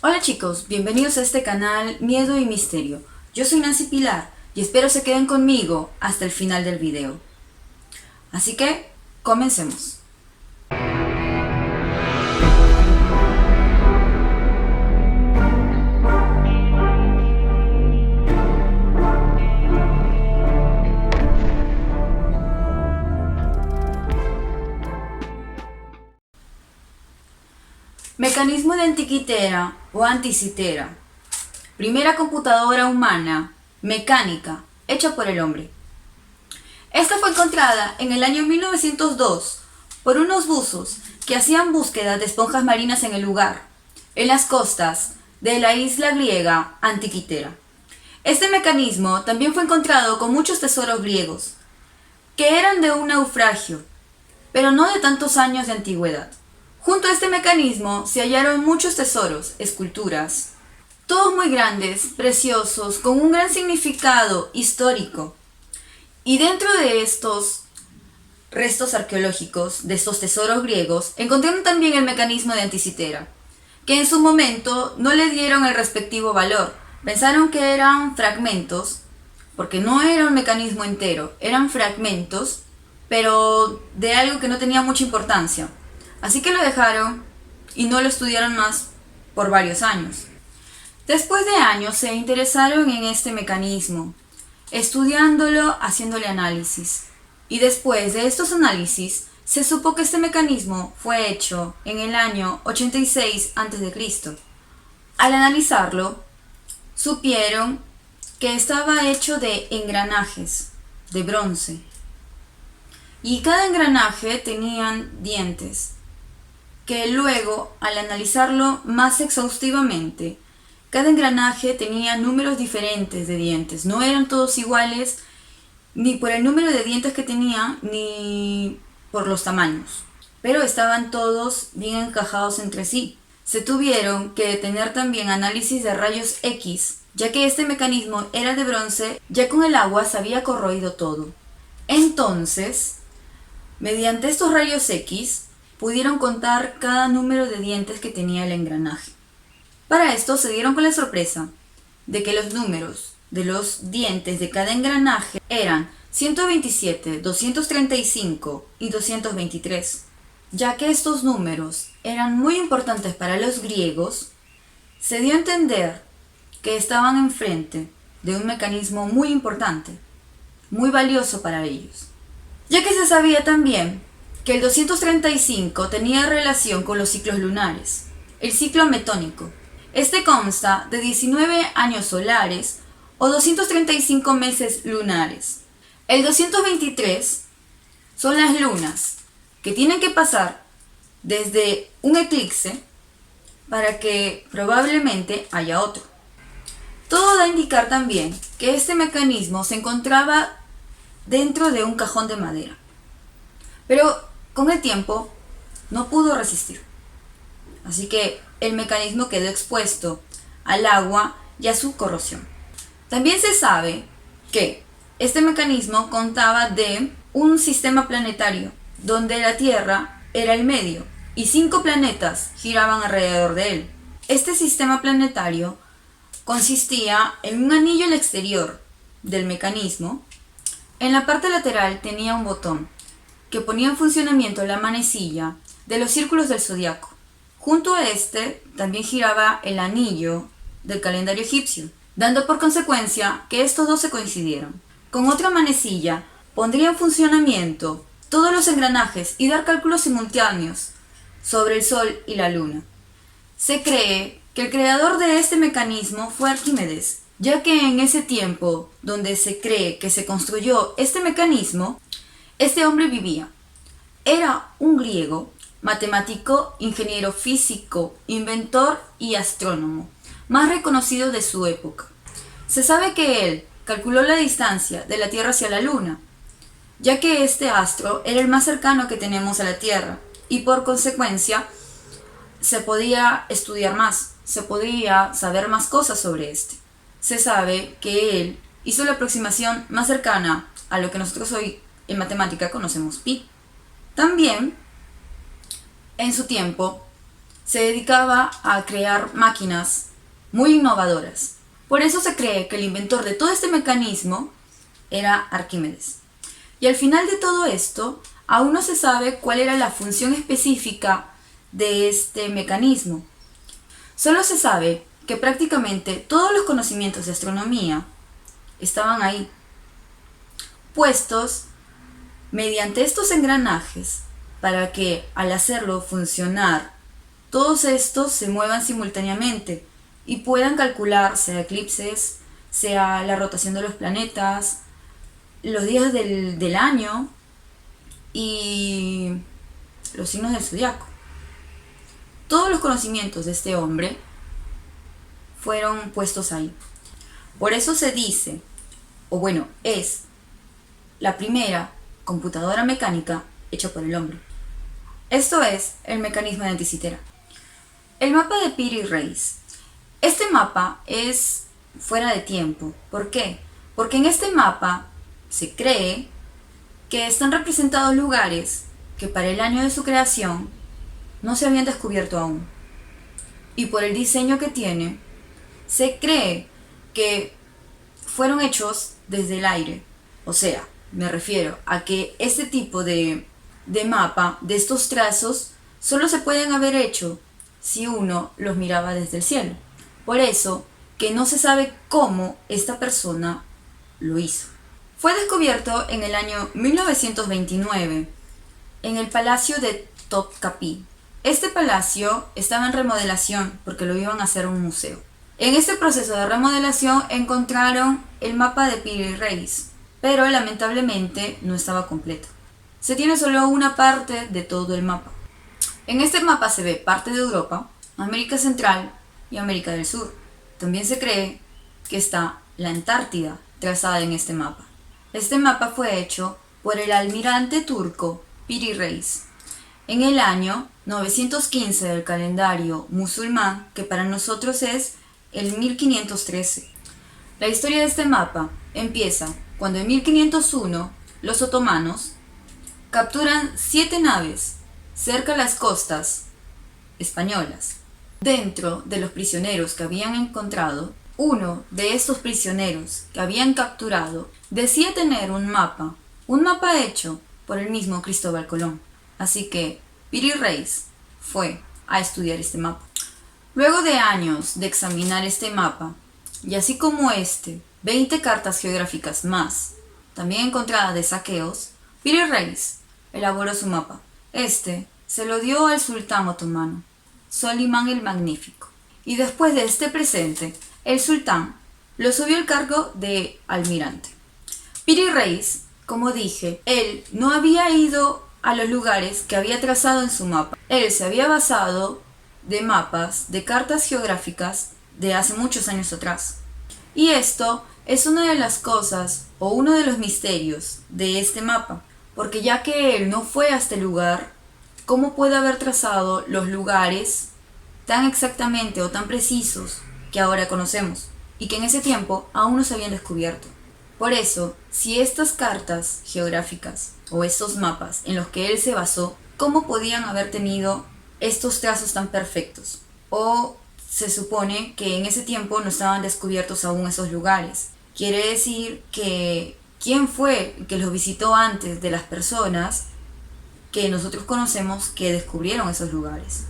Hola chicos, bienvenidos a este canal Miedo y Misterio. Yo soy Nancy Pilar y espero se queden conmigo hasta el final del video. Así que, comencemos. Mecanismo de Antiquitera o Anticitera. Primera computadora humana, mecánica, hecha por el hombre. Esta fue encontrada en el año 1902 por unos buzos que hacían búsqueda de esponjas marinas en el lugar, en las costas de la isla griega Antiquitera. Este mecanismo también fue encontrado con muchos tesoros griegos, que eran de un naufragio, pero no de tantos años de antigüedad. Junto a este mecanismo se hallaron muchos tesoros, esculturas, todos muy grandes, preciosos, con un gran significado histórico. Y dentro de estos restos arqueológicos, de estos tesoros griegos, encontraron también el mecanismo de Anticitera, que en su momento no le dieron el respectivo valor. Pensaron que eran fragmentos, porque no era un mecanismo entero, eran fragmentos, pero de algo que no tenía mucha importancia. Así que lo dejaron y no lo estudiaron más por varios años. Después de años se interesaron en este mecanismo, estudiándolo, haciéndole análisis. Y después de estos análisis, se supo que este mecanismo fue hecho en el año 86 a.C. Al analizarlo, supieron que estaba hecho de engranajes de bronce. Y cada engranaje tenían dientes, que luego, al analizarlo más exhaustivamente, cada engranaje tenía números diferentes de dientes. No eran todos iguales, ni por el número de dientes que tenía, ni por los tamaños. Pero estaban todos bien encajados entre sí. Se tuvieron que detener también análisis de rayos X, ya que este mecanismo era de bronce, ya con el agua se había corroído todo. Entonces, mediante estos rayos X, pudieron contar cada número de dientes que tenía el engranaje. Para esto se dieron con la sorpresa de que los números de los dientes de cada engranaje eran 127, 235 y 223. Ya que estos números eran muy importantes para los griegos, se dio a entender que estaban enfrente de un mecanismo muy importante, muy valioso para ellos. Ya que se sabía también que el 235 tenía relación con los ciclos lunares, el ciclo metónico. Este consta de 19 años solares o 235 meses lunares. El 223 son las lunas, que tienen que pasar desde un eclipse para que probablemente haya otro. Todo da a indicar también que este mecanismo se encontraba dentro de un cajón de madera. Pero con el tiempo no pudo resistir. Así que el mecanismo quedó expuesto al agua y a su corrosión. También se sabe que este mecanismo contaba de un sistema planetario, donde la Tierra era el medio y 5 planetas giraban alrededor de él. Este sistema planetario consistía en un anillo al exterior del mecanismo. En la parte lateral tenía un botón que ponía en funcionamiento la manecilla de los círculos del zodiaco. Junto a este también giraba el anillo del calendario egipcio, dando por consecuencia que estos dos se coincidieron. Con otra manecilla pondría en funcionamiento todos los engranajes y dar cálculos simultáneos sobre el Sol y la Luna. Se cree que el creador de este mecanismo fue Arquímedes, ya que en ese tiempo donde se cree que se construyó este mecanismo, este hombre vivía. Era un griego, matemático, ingeniero físico, inventor y astrónomo, más reconocido de su época. Se sabe que él calculó la distancia de la Tierra hacia la Luna, ya que este astro era el más cercano que tenemos a la Tierra, y por consecuencia se podía estudiar más, se podía saber más cosas sobre este. Se sabe que él hizo la aproximación más cercana a lo que nosotros hoy en matemática conocemos pi. También, en su tiempo, se dedicaba a crear máquinas muy innovadoras. Por eso se cree que el inventor de todo este mecanismo era Arquímedes. Y al final de todo esto, aún no se sabe cuál era la función específica de este mecanismo. Solo se sabe que prácticamente todos los conocimientos de astronomía estaban ahí, puestos mediante estos engranajes para que al hacerlo funcionar, todos estos se muevan simultáneamente y puedan calcular sea eclipses, sea la rotación de los planetas, los días del año y los signos del zodiaco. Todos los conocimientos de este hombre fueron puestos ahí. Por eso se dice, o bueno, es la primera computadora mecánica hecha por el hombre. Esto es el mecanismo de Anticitera. El mapa de Piri Reis. Este mapa es fuera de tiempo. ¿Por qué? Porque en este mapa se cree que están representados lugares que para el año de su creación no se habían descubierto aún. Y por el diseño que tiene, se cree que fueron hechos desde el aire. O sea, me refiero a que este tipo de mapa, de estos trazos, solo se pueden haber hecho si uno los miraba desde el cielo. Por eso que no se sabe cómo esta persona lo hizo. Fue descubierto en el año 1929 en el Palacio de Topkapi. Este palacio estaba en remodelación porque lo iban a hacer un museo. En este proceso de remodelación encontraron el mapa de Piri Reis, pero lamentablemente no estaba completo. Se tiene solo una parte de todo el mapa. En este mapa se ve parte de Europa, América Central y América del Sur. También se cree que está la Antártida trazada en este mapa. Este mapa fue hecho por el almirante turco Piri Reis en el año 915 del calendario musulmán, que para nosotros es el 1513. La historia de este mapa empieza cuando en 1501 los otomanos capturan 7 naves cerca de las costas españolas. Dentro de los prisioneros que habían encontrado, uno de estos prisioneros que habían capturado decía tener un mapa hecho por el mismo Cristóbal Colón. Así que Piri Reis fue a estudiar este mapa. Luego de años de examinar este mapa, y así como 20 cartas geográficas más, también encontradas de saqueos, Piri Reis elaboró su mapa. Se lo dio al sultán otomano, Solimán el Magnífico. Y después de este presente, el sultán lo subió al cargo de almirante. Piri Reis, como dije, él no había ido a los lugares que había trazado en su mapa. Él se había basado de mapas, de cartas geográficas de hace muchos años atrás. Y esto es una de las cosas o uno de los misterios de este mapa, porque ya que él no fue a este lugar, ¿cómo puede haber trazado los lugares tan exactamente o tan precisos que ahora conocemos y que en ese tiempo aún no se habían descubierto? Por eso, si estas cartas geográficas o estos mapas en los que él se basó, ¿cómo podían haber tenido estos trazos tan perfectos? O se supone que en ese tiempo no estaban descubiertos aún esos lugares. Quiere decir que ¿quién fue que los visitó antes de las personas que nosotros conocemos que descubrieron esos lugares?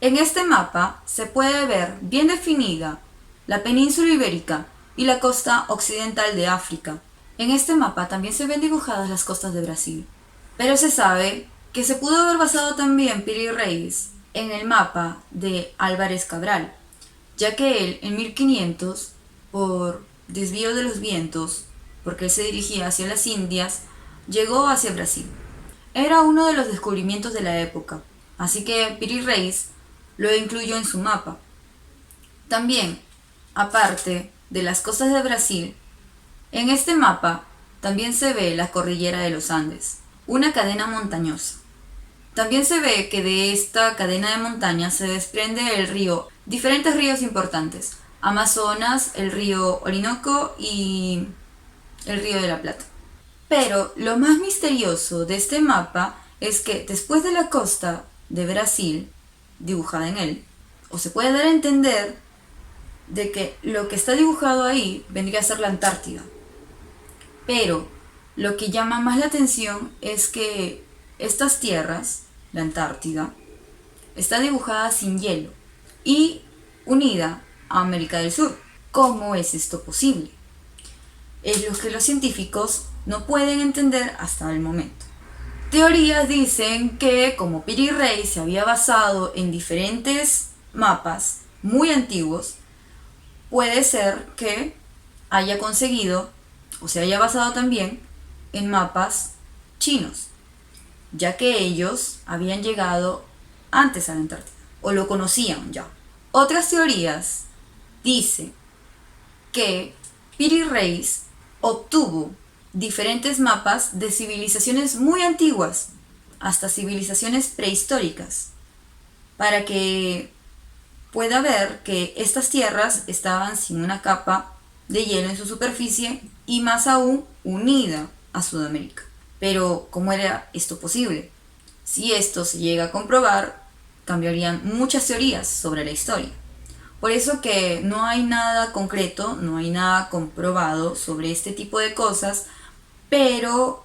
En este mapa se puede ver bien definida la península ibérica y la costa occidental de África. En este mapa también se ven dibujadas las costas de Brasil. Pero se sabe que se pudo haber basado también Piri Reis en el mapa de Álvarez Cabral, ya que él en 1500, por desvío de los vientos, porque él se dirigía hacia las Indias, llegó hacia Brasil. Era uno de los descubrimientos de la época, así que Piri Reis lo incluyó en su mapa. También, aparte de las costas de Brasil, en este mapa también se ve la cordillera de los Andes, una cadena montañosa. También se ve que de esta cadena de montañas se desprende el río, diferentes ríos importantes, Amazonas, el río Orinoco y el río de la Plata. Pero lo más misterioso de este mapa es que después de la costa de Brasil dibujada en él, o se puede dar a entender de que lo que está dibujado ahí vendría a ser la Antártida. Pero lo que llama más la atención es que estas tierras, la Antártida, está dibujada sin hielo y unida a América del Sur. ¿Cómo es esto posible? Es lo que los científicos no pueden entender hasta el momento. Teorías dicen que como Piri Reis se había basado en diferentes mapas muy antiguos, puede ser que haya conseguido o se haya basado también en mapas chinos, ya que ellos habían llegado antes a la Antártida o lo conocían ya. Otras teorías dicen que Piri Reis obtuvo diferentes mapas de civilizaciones muy antiguas, hasta civilizaciones prehistóricas, para que pueda ver que estas tierras estaban sin una capa de hielo en su superficie y más aún unida a Sudamérica. Pero, ¿cómo era esto posible? Si esto se llega a comprobar, cambiarían muchas teorías sobre la historia. Por eso que no hay nada concreto, no hay nada comprobado sobre este tipo de cosas, pero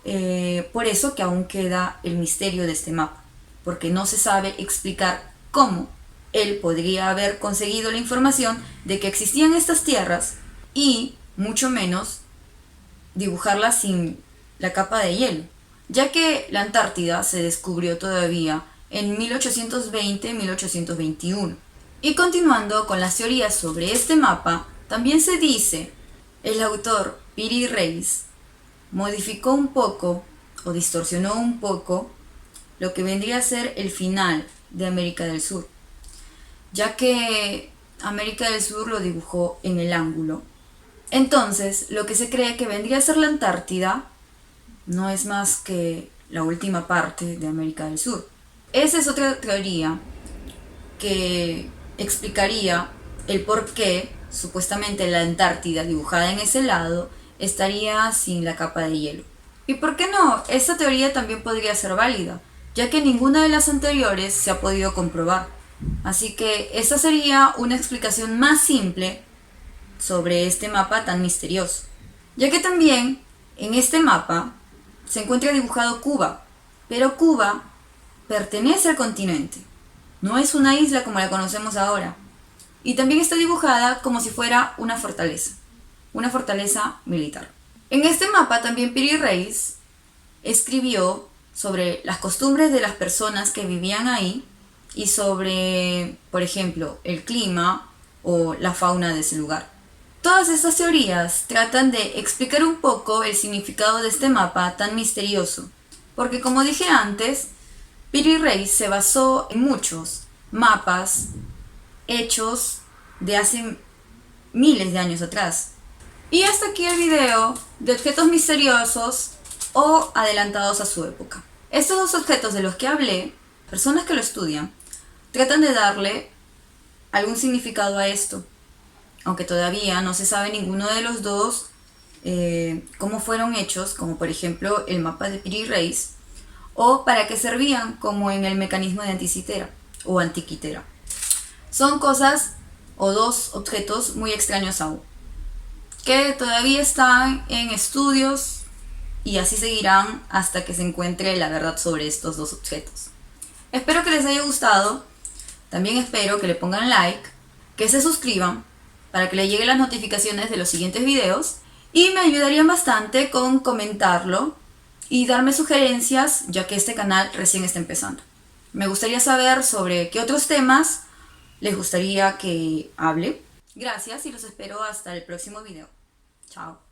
por eso que aún queda el misterio de este mapa, porque no se sabe explicar cómo él podría haber conseguido la información de que existían estas tierras y mucho menos dibujarlas sin la capa de hielo, ya que la Antártida se descubrió todavía en 1820-1821. Y continuando con las teorías sobre este mapa, también se dice, el autor Piri Reis modificó un poco o distorsionó un poco lo que vendría a ser el final de América del Sur, ya que América del Sur lo dibujó en el ángulo. Entonces, lo que se cree que vendría a ser la Antártida no es más que la última parte de América del Sur. Esa es otra teoría que explicaría el por qué supuestamente la Antártida dibujada en ese lado estaría sin la capa de hielo. ¿Y por qué no? Esta teoría también podría ser válida, ya que ninguna de las anteriores se ha podido comprobar. Así que esta sería una explicación más simple sobre este mapa tan misterioso, ya que también en este mapa se encuentra dibujado Cuba, pero Cuba pertenece al continente, no es una isla como la conocemos ahora, y también está dibujada como si fuera una fortaleza militar. En este mapa también Piri Reis escribió sobre las costumbres de las personas que vivían ahí y sobre, por ejemplo, el clima o la fauna de ese lugar. Todas estas teorías tratan de explicar un poco el significado de este mapa tan misterioso, porque como dije antes, Piri Reis se basó en muchos mapas hechos de hace miles de años atrás. Y hasta aquí el video de objetos misteriosos o adelantados a su época. Estos dos objetos de los que hablé, personas que lo estudian, tratan de darle algún significado a esto, aunque todavía no se sabe ninguno de los dos cómo fueron hechos, como por ejemplo el mapa de Piri Reis, o para qué servían, como en el mecanismo de Antikythera o Antikythera. Son cosas o dos objetos muy extraños aún, que todavía están en estudios y así seguirán hasta que se encuentre la verdad sobre estos dos objetos. Espero que les haya gustado. También espero que le pongan like, que se suscriban para que les lleguen las notificaciones de los siguientes videos y me ayudarían bastante con comentarlo y darme sugerencias, ya que este canal recién está empezando. Me gustaría saber sobre qué otros temas les gustaría que hable. Gracias y los espero hasta el próximo video. Chao.